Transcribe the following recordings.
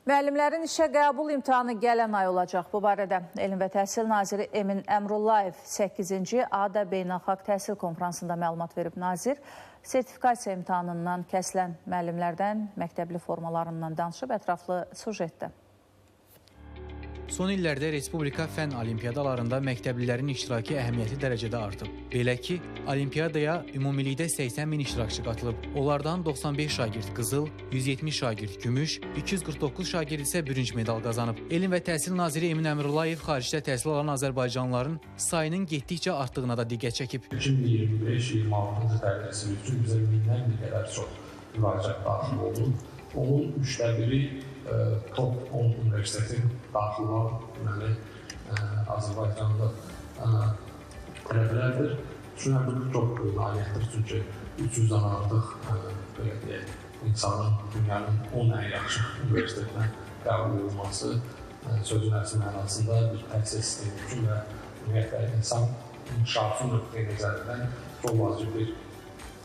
Müəllimlərin işə qəbul imtahanı gələn ay olacaq. Bu barədə Elm və Təhsil Naziri Emin Əmrullayev 8-ci ADA Beynəlxalq Təhsil Konfransında məlumat verib. Nazir sertifikasiya imtahanından kəsilən müəllimlərdən, məktəbli formalarından danışıb ətraflı sujetdə. Son illərdə Respublika fənn olimpiyadalarında məktəblilərin iştirakı əhəmiyyətli dərəcədə artıb. Belə ki, olimpiyadaya ümumilikdə 80 min iştirakçı qatılıb. Onlardan 95 şagird qızıl, 170 şagird gümüş, 249 şagird isə bürünc medal qazanıb. Elm və Təhsil Naziri Emin Əmrullayev xaricdə təhsil alan azərbaycanlıların sayının getdikcə artdığına da diqqət çəkib. 2025-26-cı təlim ilsi üçün bizə mindən bir qədər çox müraciət daxil oldu. Onun 1/3 top 10 universitetin daxil olan Azərbaycanda tələbələrdir. Düşünürəm, bu çox nailiyyətdir, çünki 300-dən artıq insanın dünyanın 10 ən yaxşı universitetinə qəbul olunması sözün əsl mənasında bir təhsil sistemi üçün və ümumiyyətlə insan inkişafı nöqteyi nəzərindən çox vacib bir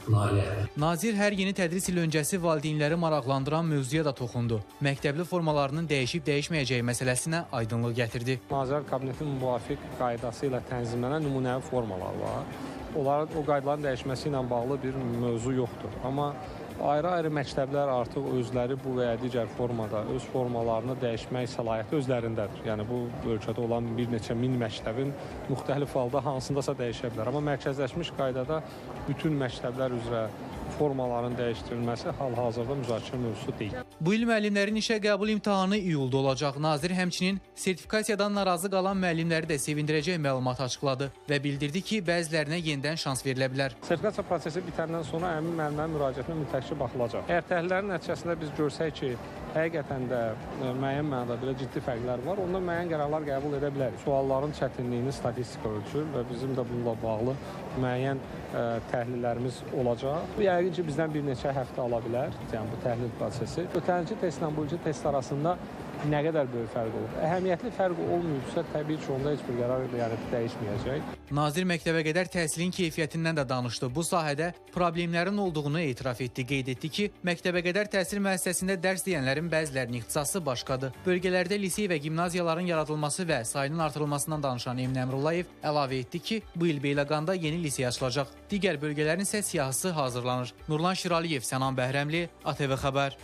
nailiyyətdir. Nazir hər yeni tədris il öncəsi valideynləri maraqlandıran mövzuya da toxundu. Məktəbli formalarının dəyişib-dəyişməyəcəyi məsələsinə aydınlıq gətirdi. Nazirlər Kabinetinin müvafiq qaydası ilə tənzimlənən nümunəvi formalar var. Onların o qaydaların dəyişməsi ilə bağlı bir mövzu yoxdur. Amma ayrı-ayrı məktəblər artıq özləri bu və ya digər formada öz formalarını dəyişmək səlahiyyəti özlərindədir. Yəni bu ölkədə olan bir neçə min məktəbin müxtəlif halda hansındasa dəyişə bilər. Amma mərkəzləşmiş qaydada bütün məktəblər üzrə formaların dəyişdirilməsi hal-hazırda müzakirə mövzusu deyil. Bu il müəllimlərin işə qəbul imtahanı iyulda olacaq. Nazir həmçinin sertifikasiyadan narazı qalan müəllimləri də sevindirəcək məlumat açıqladı və bildirdi ki, bəzilərinə yenidən şans verilə bilər. Sertifikasiya prosesi bitəndən sonra həmin müəllimlərin müraciətinə mütəşkil baxılacaq. Əgər təhlillərin nəticəsində biz görsək ki, həqiqətən də müəyyən mənada belə ciddi fərqlər var, onda müəyyən qərarlar qəbul edə bilərik. Sualların çətinliyini statistika ölçür və bizim də bununla bağlı müəyyən təhlillərimiz olacaq. Bu yəqin ki, bizdən bir neçə həftə ala bilər, yəni bu təhlil prosesi. Ötənci testlə bu ilki test arasında nə qədər böyük fərq olur? Əhəmiyyətli fərq olmayıbsa, təbii ki, onda heç bir qərar dəyişməyəcək. Nazir məktəbə qədər təhsilin keyfiyyətindən də danışdı. Bu sahədə problemlərin olduğunu etiraf etdi. Qeyd etdi ki, məktəbə qədər təhsil müəssisəsində dərs deyənlərin bəzilərinin ixtisası başqadır. Bölgələrdə lisey və gimnaziyaların yaradılması və sayının artırılmasından danışan Emin Əmrullayev əlavə etdi ki, bu il Beyləqanda yeni lisey açılacaq. Digər bölgələrin isə siyahısı hazırlanır. Nurlan Şiraliyev, Sənan Bəhrəmli, ATV Xəbər.